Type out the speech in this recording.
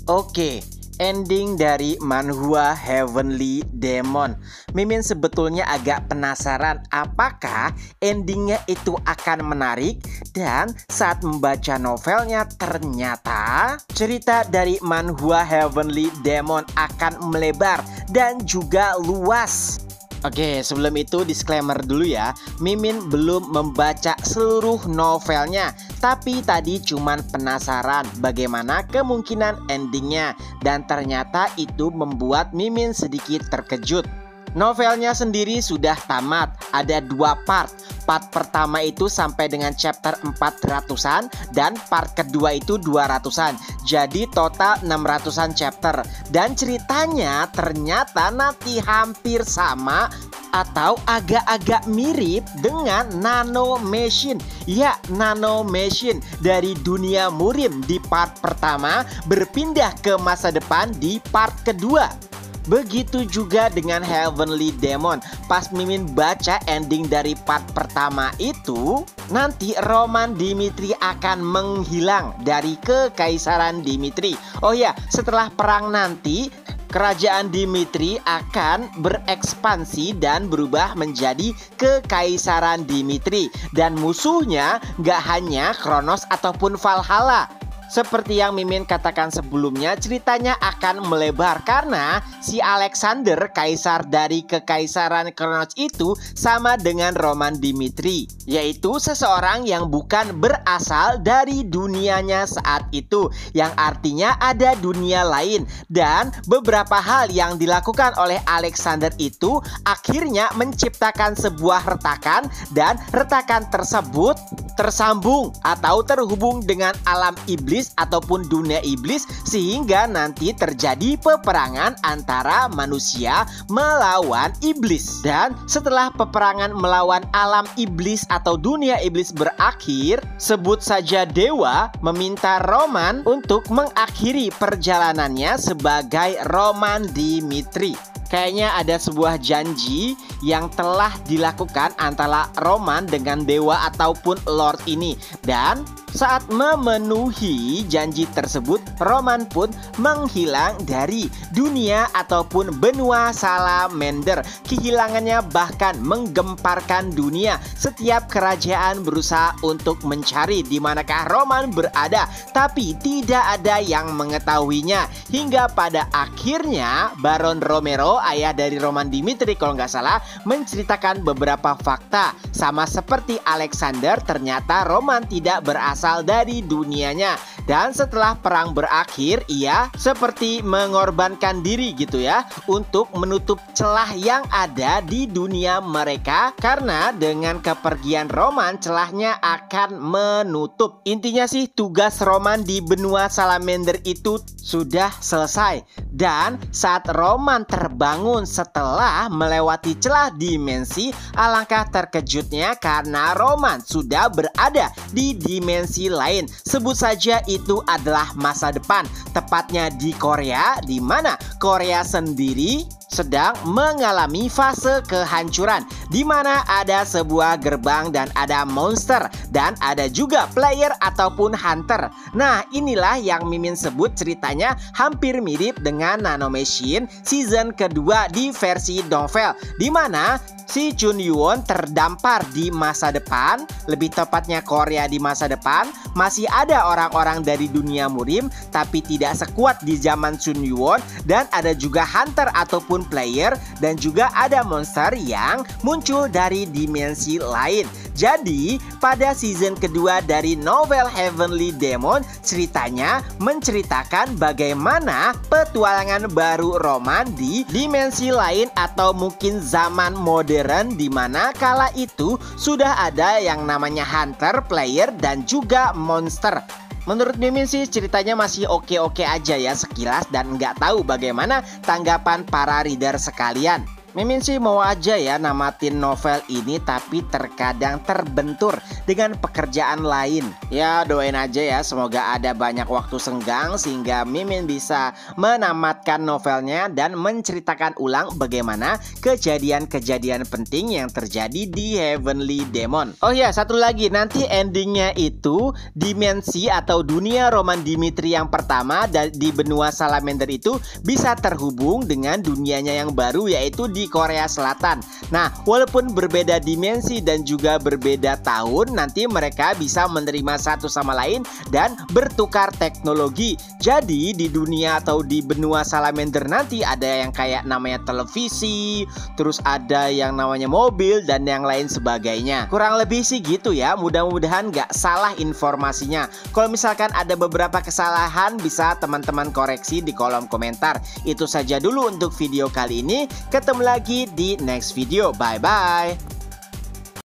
Oke, ending dari manhwa Heavenly Demon. Mimin sebetulnya agak penasaran apakah endingnya itu akan menarik. Dan saat membaca novelnya ternyata cerita dari manhwa Heavenly Demon akan melebar dan juga luas. Oke, sebelum itu disclaimer dulu ya. Mimin belum membaca seluruh novelnya, tapi tadi cuman penasaran bagaimana kemungkinan endingnya. Dan ternyata itu membuat Mimin sedikit terkejut. Novelnya sendiri sudah tamat, ada 2 part. Part pertama itu sampai dengan chapter 400-an dan part kedua itu 200-an. Jadi total 600-an chapter. Dan ceritanya ternyata nanti hampir sama atau agak-agak mirip dengan Nano Machine. Ya, Nano Machine dari dunia Murim di part pertama berpindah ke masa depan di part kedua. Begitu juga dengan Heavenly Demon. Pas Mimin baca ending dari part pertama itu, nanti Roman Dimitri akan menghilang dari kekaisaran Dimitri. Oh ya, setelah perang nanti kerajaan Dimitri akan berekspansi dan berubah menjadi kekaisaran Dimitri. Dan musuhnya gak hanya Kronos ataupun Valhalla. Seperti yang Mimin katakan sebelumnya, ceritanya akan melebar karena si Alexander, kaisar dari kekaisaran Kronos itu sama dengan Roman Dimitri, yaitu seseorang yang bukan berasal dari dunianya saat itu, yang artinya ada dunia lain. Dan beberapa hal yang dilakukan oleh Alexander itu akhirnya menciptakan sebuah retakan, dan retakan tersebut tersambung atau terhubung dengan alam iblis ataupun dunia iblis, sehingga nanti terjadi peperangan antara manusia melawan iblis. Dan setelah peperangan melawan alam iblis atau dunia iblis berakhir, sebut saja dewa meminta Roman untuk mengakhiri perjalanannya sebagai Roman Dimitri. Kayaknya ada sebuah janji yang telah dilakukan antara Roman dengan dewa ataupun Lord ini. Dan saat memenuhi janji tersebut, Roman pun menghilang dari dunia ataupun benua Salamander. Kehilangannya bahkan menggemparkan dunia. Setiap kerajaan berusaha untuk mencari di manakah Roman berada, tapi tidak ada yang mengetahuinya. Hingga pada akhirnya Baron Romero, ayah dari Roman Dimitri kalau nggak salah, menceritakan beberapa fakta. Sama seperti Alexander, ternyata Roman tidak berasal dari dunianya. Dan setelah perang berakhir, ia seperti mengorbankan diri gitu ya, untuk menutup celah yang ada di dunia mereka. Karena dengan kepergian Roman, celahnya akan menutup. Intinya sih tugas Roman di benua Salamander itu sudah selesai. Dan saat Roman terbangun setelah melewati celah dimensi, alangkah terkejutnya karena Roman sudah berada di dimensi lain. Sebut saja itu adalah masa depan, tepatnya di Korea, di mana Korea sendiri sedang mengalami fase kehancuran, di mana ada sebuah gerbang dan ada monster, dan ada juga player ataupun hunter. Nah, inilah yang Mimin sebut ceritanya hampir mirip dengan Nano Machine season kedua di versi novel, di mana si Chun Yuwon terdampar di masa depan, lebih tepatnya Korea di masa depan. Masih ada orang-orang dari dunia Murim, tapi tidak sekuat di zaman Chun Yuwon. Dan ada juga hunter ataupun player, dan juga ada monster yang muncul dari dimensi lain. Jadi pada season kedua dari novel Heavenly Demon, ceritanya menceritakan bagaimana petualangan baru Roman di dimensi lain atau mungkin zaman modern, di mana kala itu sudah ada yang namanya hunter, player, dan juga monster. Menurut Mimin sih ceritanya masih oke-oke aja ya sekilas, dan nggak tahu bagaimana tanggapan para reader sekalian. Mimin sih mau aja ya namatin novel ini, tapi terkadang terbentur dengan pekerjaan lain. Ya doain aja ya, semoga ada banyak waktu senggang sehingga Mimin bisa menamatkan novelnya dan menceritakan ulang bagaimana kejadian-kejadian penting yang terjadi di Heavenly Demon. Oh ya, satu lagi, nanti endingnya itu dimensi atau dunia Roman Dimitri yang pertama di benua Salamander itu bisa terhubung dengan dunianya yang baru, yaitu di Korea Selatan. Nah, walaupun berbeda dimensi dan juga berbeda tahun, nanti mereka bisa menerima satu sama lain dan bertukar teknologi. Jadi di dunia atau di benua Salamander nanti ada yang kayak namanya televisi, terus ada yang namanya mobil dan yang lain sebagainya. Kurang lebih sih gitu ya. Mudah-mudahan nggak salah informasinya. Kalau misalkan ada beberapa kesalahan, bisa teman-teman koreksi di kolom komentar. Itu saja dulu untuk video kali ini. Ketemu lagi di next video. Bye bye.